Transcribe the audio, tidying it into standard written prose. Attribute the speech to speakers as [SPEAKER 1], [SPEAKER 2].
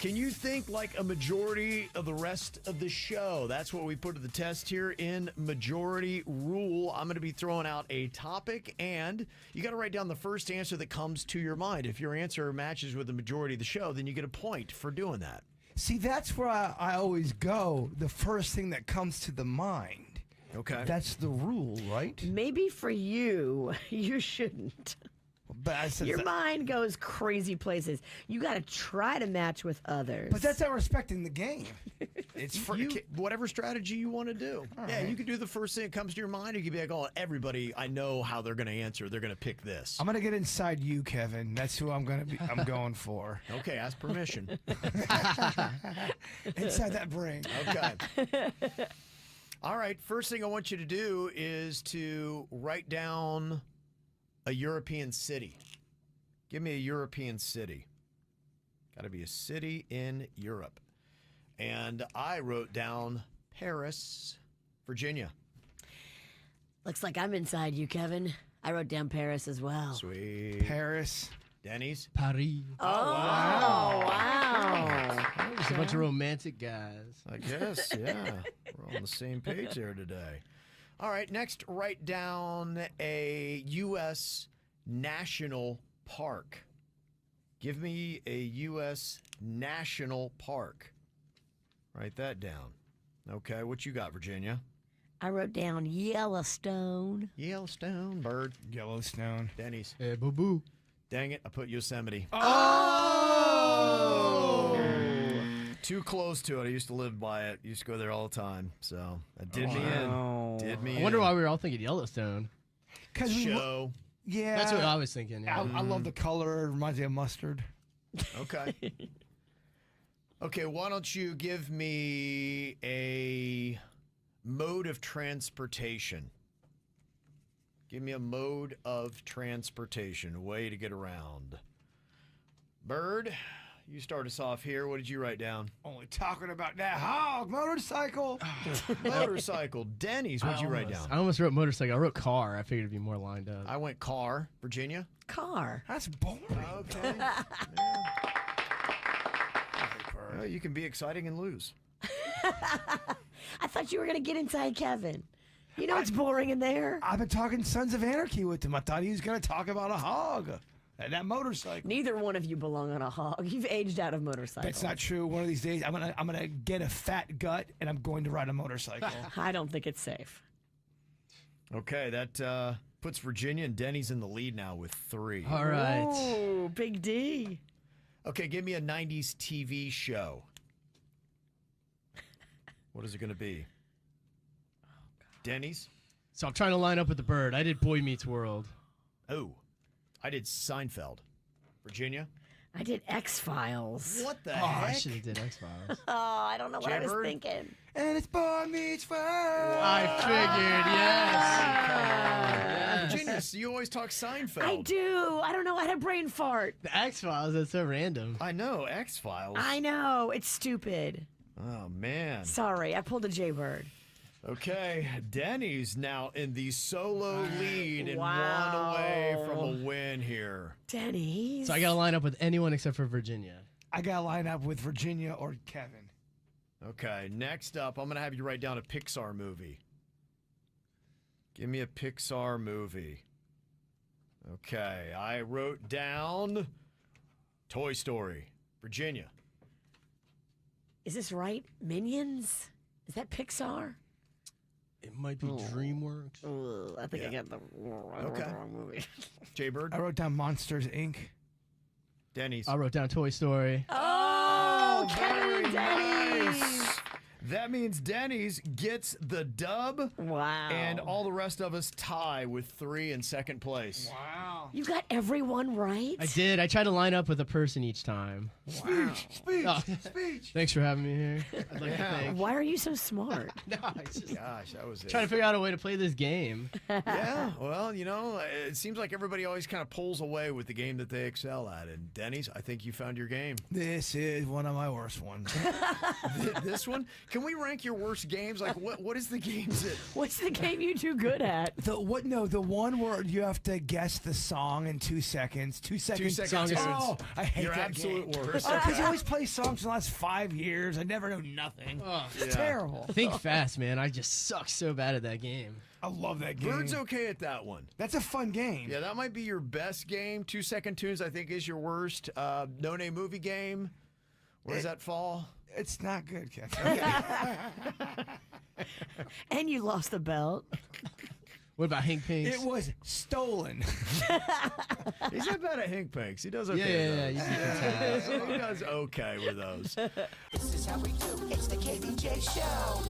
[SPEAKER 1] Can you think like a majority of the rest of the show? That's what we put to the test here in Majority Rule. I'm going to be throwing out a topic, and you got to write down the first answer that comes to your mind. If your answer matches with the majority of the show, then you get a point for doing that.
[SPEAKER 2] See, that's where I always go. The first thing that comes to the mind.
[SPEAKER 1] Okay.
[SPEAKER 2] That's the rule, right?
[SPEAKER 3] Maybe for you, you shouldn't.
[SPEAKER 2] But I said
[SPEAKER 3] Your mind goes crazy places. You got to try to match with others.
[SPEAKER 2] But that's not respecting the game.
[SPEAKER 1] It's for whatever strategy you want to do. Yeah, you can do the first thing that comes to your mind. You can be like, oh, everybody, I know how they're going to answer. They're going to pick this.
[SPEAKER 2] I'm gonna get inside you, Kevin. That's who I'm going for.
[SPEAKER 1] Okay, ask permission.
[SPEAKER 2] Inside that brain.
[SPEAKER 1] Okay. All right, first thing I want you to do is to write down a European city. Give me a European city. Got to be a city in Europe. And I wrote down Paris, Virginia.
[SPEAKER 3] Looks like I'm inside you, Kevin. I wrote down Paris as well.
[SPEAKER 1] Sweet.
[SPEAKER 2] Paris.
[SPEAKER 1] Denny's.
[SPEAKER 4] Paris.
[SPEAKER 3] Oh, wow.
[SPEAKER 4] Just a bunch of romantic guys.
[SPEAKER 1] I guess, yeah. We're on the same page there today. All right, next, write down a U.S. national park. Give me a U.S. national park. Write that down. Okay, what you got, Virginia?
[SPEAKER 3] I wrote down Yellowstone.
[SPEAKER 1] Yellowstone, Bird.
[SPEAKER 2] Yellowstone.
[SPEAKER 1] Denny's.
[SPEAKER 4] Hey, boo-boo.
[SPEAKER 1] Dang it, I put Yosemite.
[SPEAKER 2] Oh!
[SPEAKER 1] Too close to it. I used to live by it. Used to go there all the time. So that did me in. Did me in.
[SPEAKER 4] I wonder why we were all thinking Yellowstone.
[SPEAKER 2] Because
[SPEAKER 1] Show.
[SPEAKER 2] Yeah.
[SPEAKER 4] That's what I was thinking. Yeah.
[SPEAKER 2] I love the color. It reminds me of mustard.
[SPEAKER 1] Okay. Okay, why don't you give me a mode of transportation? Give me a mode of transportation, a way to get around. Bird, you start us off here. What did you write down?
[SPEAKER 2] Only talking about that hog motorcycle.
[SPEAKER 1] Motorcycle. Denny's, what did you write down?
[SPEAKER 4] I almost wrote motorcycle. I wrote car. I figured it'd be more lined up.
[SPEAKER 1] I went car. Virginia?
[SPEAKER 3] Car.
[SPEAKER 2] That's boring.
[SPEAKER 1] Okay. Well, you can be exciting and lose.
[SPEAKER 3] I thought you were going to get inside Kevin. You know it's boring in there.
[SPEAKER 2] I've been talking Sons of Anarchy with him. I thought he was going to talk about a hog and that motorcycle.
[SPEAKER 3] Neither one of you belong on a hog. You've aged out of motorcycles.
[SPEAKER 2] That's not true. One of these days, I'm gonna get a fat gut and I'm going to ride a motorcycle.
[SPEAKER 3] I don't think it's safe.
[SPEAKER 1] Okay, that puts Virginia and Denny's in the lead now with 3.
[SPEAKER 4] All right.
[SPEAKER 3] Ooh, Big D.
[SPEAKER 1] Okay, give me a 90s TV show. What is it going to be? Denny's?
[SPEAKER 4] So I'm trying to line up with the bird. I did Boy Meets World.
[SPEAKER 1] Oh, I did Seinfeld. Virginia?
[SPEAKER 3] I did X-Files.
[SPEAKER 1] What the
[SPEAKER 4] Oh, I
[SPEAKER 1] heck?
[SPEAKER 4] should have did X-Files.
[SPEAKER 3] Oh, I don't know what I was
[SPEAKER 1] Jaybird?
[SPEAKER 3] thinking.
[SPEAKER 2] And it's Boy Meets World.
[SPEAKER 4] I figured, yes.
[SPEAKER 1] Virginia, so you always talk Seinfeld.
[SPEAKER 3] I do. I don't know. I had a brain fart.
[SPEAKER 4] The X-Files, that's so random.
[SPEAKER 1] I know, X-Files.
[SPEAKER 3] I know. It's stupid.
[SPEAKER 1] Oh, man.
[SPEAKER 3] Sorry. I pulled a Jaybird.
[SPEAKER 1] Okay, Denny's now in the solo lead and
[SPEAKER 3] Wow.
[SPEAKER 1] 1 away from a win here.
[SPEAKER 3] Denny's.
[SPEAKER 4] So I got to line up with anyone except for Virginia.
[SPEAKER 2] I got to line up with Virginia or Kevin.
[SPEAKER 1] Okay, next up, I'm going to have you write down a Pixar movie. Give me a Pixar movie. Okay, I wrote down Toy Story. Virginia.
[SPEAKER 3] Is this right? Minions? Is that Pixar?
[SPEAKER 4] It might be DreamWorks.
[SPEAKER 3] Ugh, I think I got the wrong movie.
[SPEAKER 1] Jaybird.
[SPEAKER 2] I wrote down Monsters, Inc.
[SPEAKER 1] Denny's.
[SPEAKER 4] I wrote down Toy Story.
[SPEAKER 3] Oh, Kevin and
[SPEAKER 1] nice.
[SPEAKER 3] Denny's.
[SPEAKER 1] That means Denny's gets the dub.
[SPEAKER 3] Wow.
[SPEAKER 1] And all the rest of us tie with 3 in second place.
[SPEAKER 2] Wow.
[SPEAKER 3] You got everyone right?
[SPEAKER 4] I did. I tried to line up with a person each time.
[SPEAKER 2] Speech.
[SPEAKER 4] Oh.
[SPEAKER 2] Speech.
[SPEAKER 4] Thanks for having me here. I'd like to thank.
[SPEAKER 3] Why are you so smart?
[SPEAKER 4] No, it's just
[SPEAKER 1] Gosh, that was it.
[SPEAKER 4] trying to figure out a way to play this game.
[SPEAKER 1] Yeah, well, you know, it seems like everybody always kind of pulls away with the game that they excel at. And Denny's, I think you found your game.
[SPEAKER 2] This is one of my worst ones.
[SPEAKER 1] This one, Can we rank your worst games? Like, what is the games that?
[SPEAKER 3] What's the game you do good at?
[SPEAKER 2] The what? No, the one where you have to guess the song in 2 seconds. 2 seconds.
[SPEAKER 1] 2 seconds.
[SPEAKER 2] Oh, I hate
[SPEAKER 1] Your
[SPEAKER 2] that
[SPEAKER 1] absolute
[SPEAKER 2] game.
[SPEAKER 1] worst.
[SPEAKER 2] Because you always play songs in the last 5 years. I never know nothing.
[SPEAKER 4] Oh,
[SPEAKER 2] It's terrible.
[SPEAKER 4] think fast, man. I just suck so bad at that game.
[SPEAKER 2] I love that game.
[SPEAKER 1] Bird's okay at that one.
[SPEAKER 2] That's a fun game.
[SPEAKER 1] Yeah, that might be your best game. 2 Second Tunes, I think, is your worst. No Name Movie Game. Where does that fall?
[SPEAKER 2] It's not good, Ken.
[SPEAKER 3] And you lost the belt.
[SPEAKER 4] What about Hank Pinks?
[SPEAKER 2] It was stolen.
[SPEAKER 1] He's not bad at Hank Pinks. He does okay.
[SPEAKER 4] Yeah,
[SPEAKER 1] with
[SPEAKER 4] yeah,
[SPEAKER 1] those.
[SPEAKER 4] yeah. You beat the tab.
[SPEAKER 1] He does okay with those.
[SPEAKER 5] This is how we do. It's the KVJ Show.